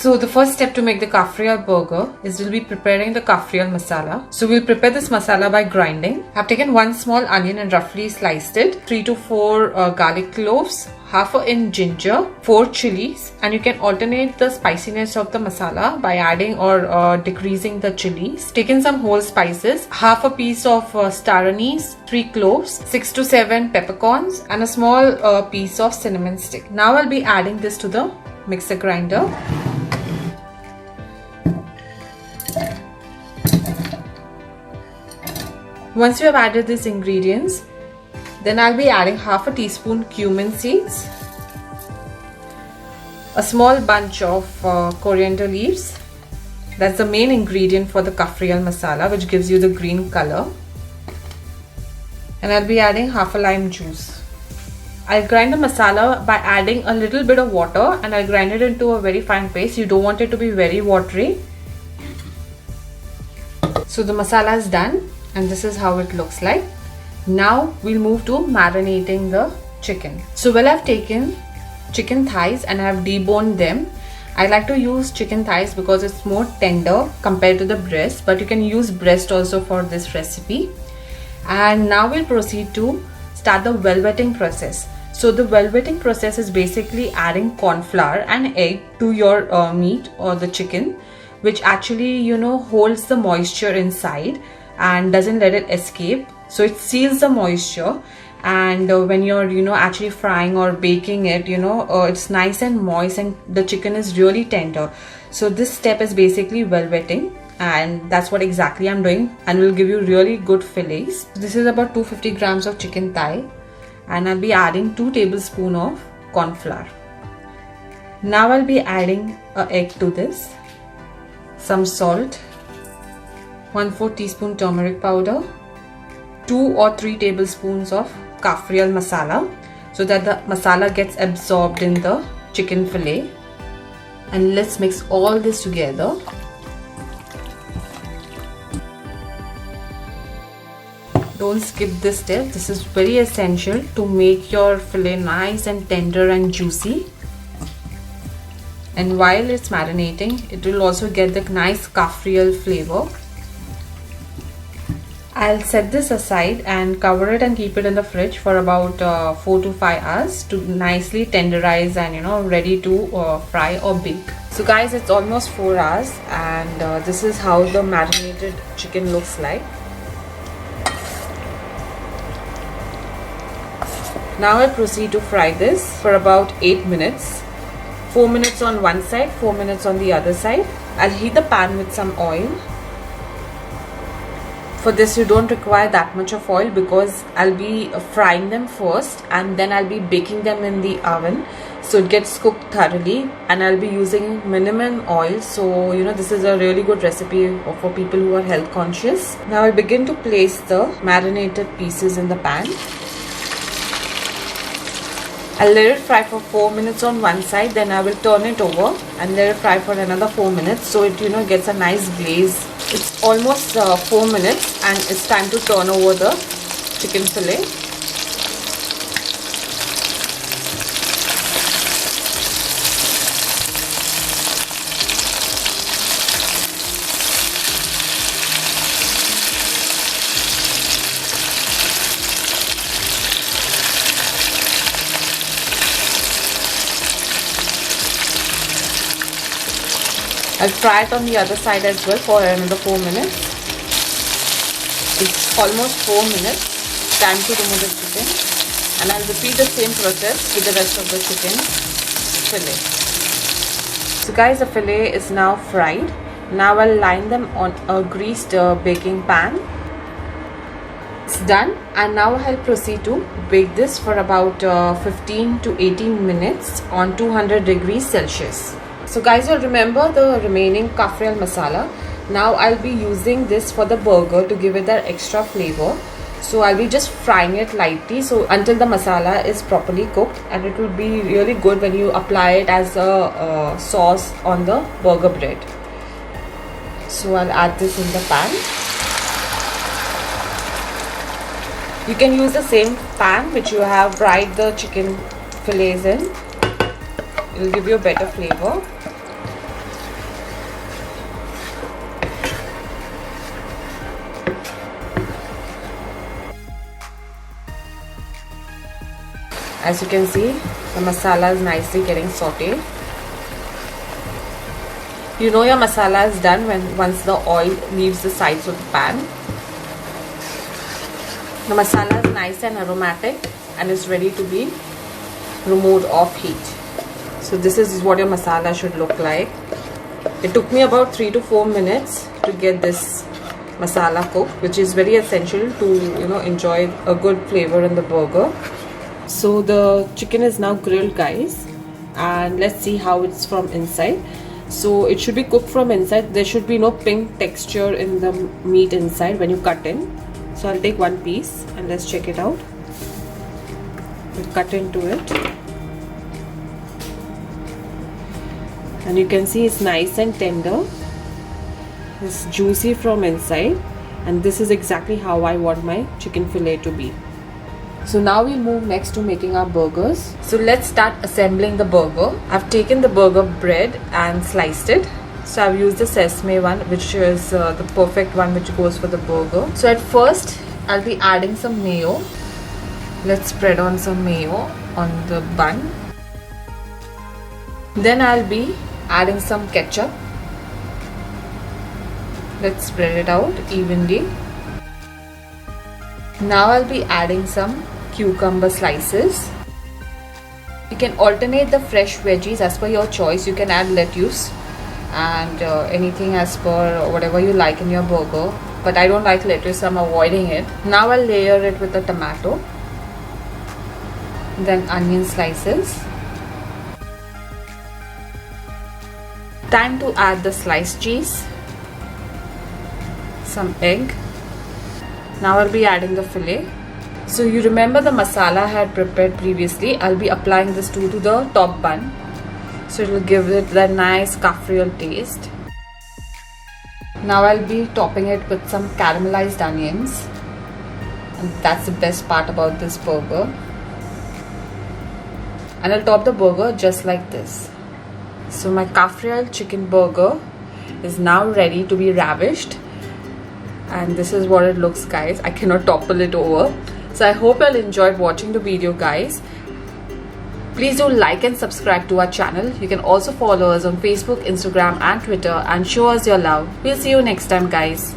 So the first step to make the Kafrial burger is we'll be preparing the Kafrial masala. So we'll prepare this masala by grinding. I've taken 1 small onion and roughly sliced it, 3 to 4 garlic cloves, half an inch ginger, 4 chilies, and you can alternate the spiciness of the masala by adding or decreasing the chilies. Taken some whole spices, half a piece of star anise, 3 cloves, 6 to 7 peppercorns, and a small piece of cinnamon stick. Now I'll be adding this to the mixer grinder. Once you have added these ingredients, then I'll be adding half a teaspoon cumin seeds, a small bunch of coriander leaves. That's the main ingredient for the Kafrial masala, which gives you the green color. And I'll be adding half a lime juice. I'll grind the masala by adding a little bit of water, and I'll grind it into a very fine paste. You don't want it to be very watery. So the masala is done, and this is how it looks like. Now we'll move to marinating the chicken. So I've taken chicken thighs and I've deboned them. I like to use chicken thighs because it's more tender compared to the breast, but you can use breast also for this recipe. And now we'll proceed to start the velveting process. So the velveting process is basically adding corn flour and egg to your meat or the chicken, which actually holds the moisture inside and doesn't let it escape. So it seals the moisture, and when you're actually frying or baking it, it's nice and moist and the chicken is really tender. So this step is basically velveting, and that's what exactly I'm doing, and will give you really good fillets. This is about 250 grams of chicken thigh, and I'll be adding 2 tablespoons of corn flour. Now I'll be adding an egg to this, some salt, 1/4 teaspoon turmeric powder, 2 or 3 tablespoons of Kafrial masala, so that the masala gets absorbed in the chicken fillet. And let's mix all this together. Don't skip this step. This is very essential to make your fillet nice and tender and juicy. And while it's marinating, it will also get the nice Kafrial flavor. I'll set this aside and cover it and keep it in the fridge for about 4 to 5 hours to nicely tenderize and ready to fry or bake. So guys, it's almost 4 hours, and this is how the marinated chicken looks like. Now I'll proceed to fry this for about 8 minutes. 4 minutes on one side, 4 minutes on the other side. I'll heat the pan with some oil. For this you don't require that much of oil because I'll be frying them first and then I'll be baking them in the oven, so it gets cooked thoroughly, and I'll be using minimum oil. So this is a really good recipe for people who are health conscious. Now I'll begin to place the marinated pieces in the pan. I'll let it fry for 4 minutes on one side, then I will turn it over and let it fry for another 4 minutes, so it gets a nice glaze. It's almost 4 minutes and it's time to turn over the chicken fillet. I'll fry it on the other side as well for another 4 minutes. It's almost 4 minutes. Time to remove the chicken, and I'll repeat the same process with the rest of the chicken fillet. So guys, the fillet is now fried. Now I'll line them on a greased baking pan. It's done, and now I'll proceed to bake this for about 15 to 18 minutes on 200 degrees Celsius. So guys, you'll remember the remaining Kafrial masala. Now I'll be using this for the burger to give it that extra flavor. So I'll be just frying it lightly until the masala is properly cooked, and it will be really good when you apply it as a sauce on the burger bread. So I'll add this in the pan. You can use the same pan which you have fried the chicken fillets in. It will give you a better flavor. As you can see, the masala is nicely getting sauteed. You know your masala is done once the oil leaves the sides of the pan. The masala is nice and aromatic and is ready to be removed off heat. So this is what your masala should look like. It took me about 3 to 4 minutes to get this masala cooked, which is very essential to enjoy a good flavor in the burger. So the chicken is now grilled, guys, and let's see how it's from inside. So it should be cooked from inside. There should be no pink texture in the meat inside when you cut in. So I'll take one piece and let's check it out. We'll cut into it, and you can see it's nice and tender. It's juicy from inside, and this is exactly how I want my chicken fillet to be. So now we'll move next to making our burgers. So let's start assembling the burger. I've taken the burger bread and sliced it. So I've used the sesame one, which is the perfect one which goes for the burger. So at first I'll be adding some mayo. Let's spread on some mayo on the bun. Then I'll be adding some ketchup. Let's spread it out evenly. Now I'll be adding some cucumber slices. You can alternate the fresh veggies as per your choice. You can add lettuce and anything as per whatever you like in your burger, but I don't like lettuce, so I'm avoiding it. Now I'll layer it with a tomato, then onion slices. Time to add the sliced cheese, some egg. Now I'll be adding the fillet. So you remember the masala I had prepared previously. I'll be applying this to the top bun. So it will give it that nice kaffrial taste. Now I'll be topping it with some caramelized onions. And that's the best part about this burger. And I'll top the burger just like this. So my kaffrial chicken burger is now ready to be ravished. And this is what it looks, guys. I cannot topple it over. So I hope you all enjoyed watching the video, guys. Please do like and subscribe to our channel. You can also follow us on Facebook, Instagram and Twitter and show us your love. We'll see you next time, guys.